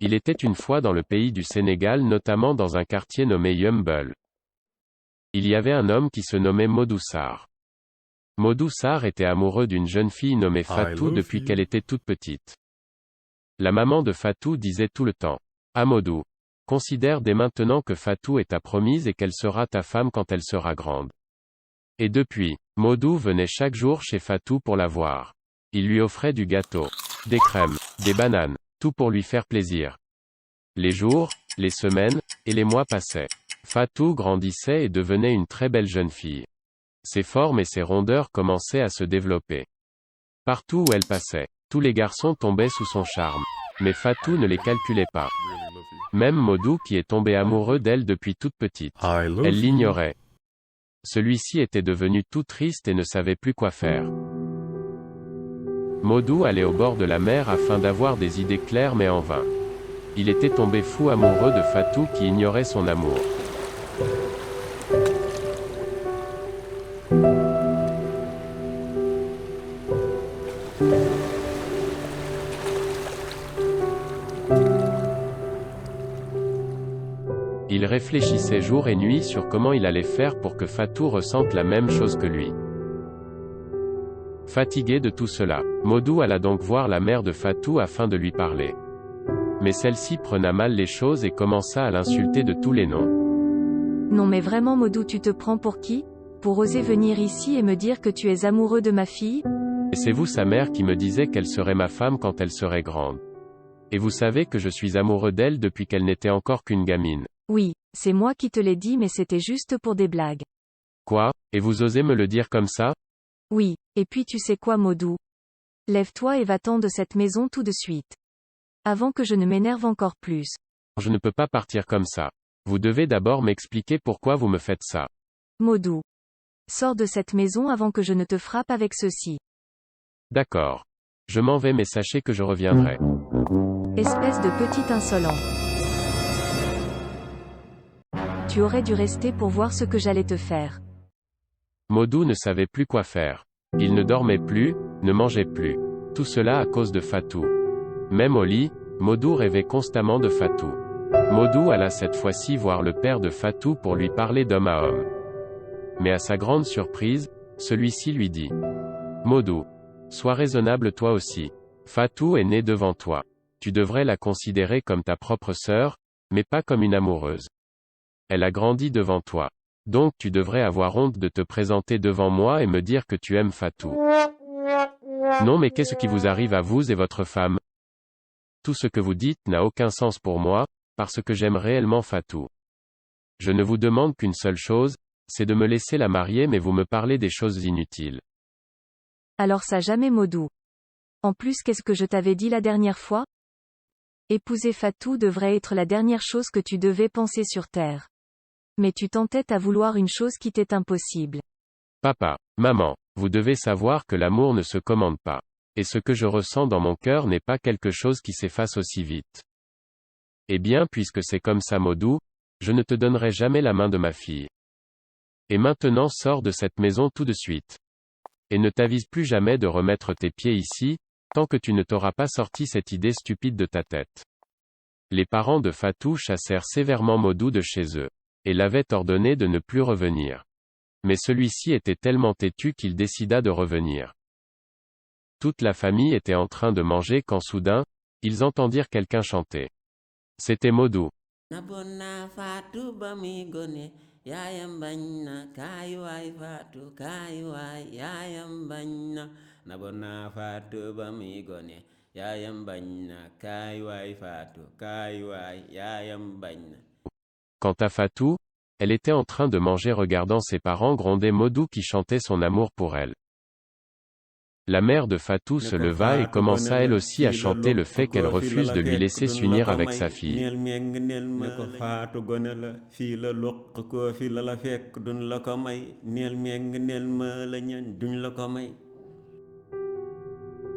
Il était une fois dans le pays du Sénégal, notamment dans un quartier nommé Yeumbeul. Il y avait un homme qui se nommait Modou Sarr. Modou Sarr était amoureux d'une jeune fille nommée Fatou depuis qu'elle était toute petite. La maman de Fatou disait tout le temps: Ah Modou, considère dès maintenant que Fatou est ta promise et qu'elle sera ta femme quand elle sera grande. Et depuis, Modou venait chaque jour chez Fatou pour la voir. Il lui offrait du gâteau, des crèmes, des bananes, tout pour lui faire plaisir. Les jours, les semaines, et les mois passaient. Fatou grandissait et devenait une très belle jeune fille. Ses formes et ses rondeurs commençaient à se développer. Partout où elle passait, tous les garçons tombaient sous son charme. Mais Fatou ne les calculait pas. Même Modou qui est tombé amoureux d'elle depuis toute petite. Elle l'ignorait. Celui-ci était devenu tout triste et ne savait plus quoi faire. Modou allait au bord de la mer afin d'avoir des idées claires mais en vain. Il était tombé fou amoureux de Fatou qui ignorait son amour. Il réfléchissait jour et nuit sur comment il allait faire pour que Fatou ressente la même chose que lui. Fatigué de tout cela, Modou alla donc voir la mère de Fatou afin de lui parler. Mais celle-ci prena mal les choses et commença à l'insulter de tous les noms. Non mais vraiment Modou, tu te prends pour qui? Pour oser venir ici et me dire que tu es amoureux de ma fille? Et c'est vous sa mère qui me disait qu'elle serait ma femme quand elle serait grande. Et vous savez que je suis amoureux d'elle depuis qu'elle n'était encore qu'une gamine. Oui, c'est moi qui te l'ai dit mais c'était juste pour des blagues. Quoi? Et vous osez me le dire comme ça? Oui, et puis tu sais quoi Modou? Lève-toi et va-t'en de cette maison tout de suite. Avant que je ne m'énerve encore plus. Je ne peux pas partir comme ça. Vous devez d'abord m'expliquer pourquoi vous me faites ça. Modou. Sors de cette maison avant que je ne te frappe avec ceci. D'accord. Je m'en vais mais sachez que je reviendrai. Espèce de petit insolent. Tu aurais dû rester pour voir ce que j'allais te faire. Modou ne savait plus quoi faire. Il ne dormait plus, ne mangeait plus. Tout cela à cause de Fatou. Même au lit, Modou rêvait constamment de Fatou. Modou alla cette fois-ci voir le père de Fatou pour lui parler d'homme à homme. Mais à sa grande surprise, celui-ci lui dit: Modou, sois raisonnable toi aussi. Fatou est née devant toi. Tu devrais la considérer comme ta propre sœur, mais pas comme une amoureuse. Elle a grandi devant toi. Donc tu devrais avoir honte de te présenter devant moi et me dire que tu aimes Fatou. Non mais qu'est-ce qui vous arrive à vous et votre femme? Tout ce que vous dites n'a aucun sens pour moi, parce que j'aime réellement Fatou. Je ne vous demande qu'une seule chose, c'est de me laisser la marier mais vous me parlez des choses inutiles. Alors ça jamais Modou. En plus qu'est-ce que je t'avais dit la dernière fois? Épouser Fatou devrait être la dernière chose que tu devais penser sur terre. Mais tu t'entêtes à vouloir une chose qui t'est impossible. Papa, maman, vous devez savoir que l'amour ne se commande pas. Et ce que je ressens dans mon cœur n'est pas quelque chose qui s'efface aussi vite. Eh bien puisque c'est comme ça Modou, je ne te donnerai jamais la main de ma fille. Et maintenant sors de cette maison tout de suite. Et ne t'avise plus jamais de remettre tes pieds ici, tant que tu ne t'auras pas sorti cette idée stupide de ta tête. Les parents de Fatou chassèrent sévèrement Modou de chez eux. Et l'avaient ordonné de ne plus revenir. Mais celui-ci était tellement têtu qu'il décida de revenir. Toute la famille était en train de manger quand soudain, ils entendirent quelqu'un chanter. C'était Modou. Quant à Fatou, elle était en train de manger regardant ses parents gronder Modou qui chantait son amour pour elle. La mère de Fatou se leva et commença elle aussi à chanter le fait qu'elle refuse de lui laisser s'unir avec sa fille.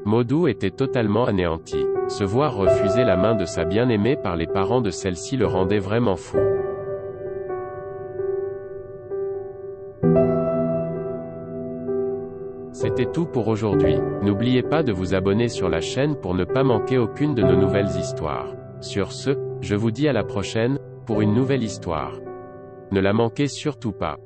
Modou était totalement anéanti. Se voir refuser la main de sa bien-aimée par les parents de celle-ci le rendait vraiment fou. C'était tout pour aujourd'hui. N'oubliez pas de vous abonner sur la chaîne pour ne pas manquer aucune de nos nouvelles histoires. Sur ce, je vous dis à la prochaine, pour une nouvelle histoire. Ne la manquez surtout pas.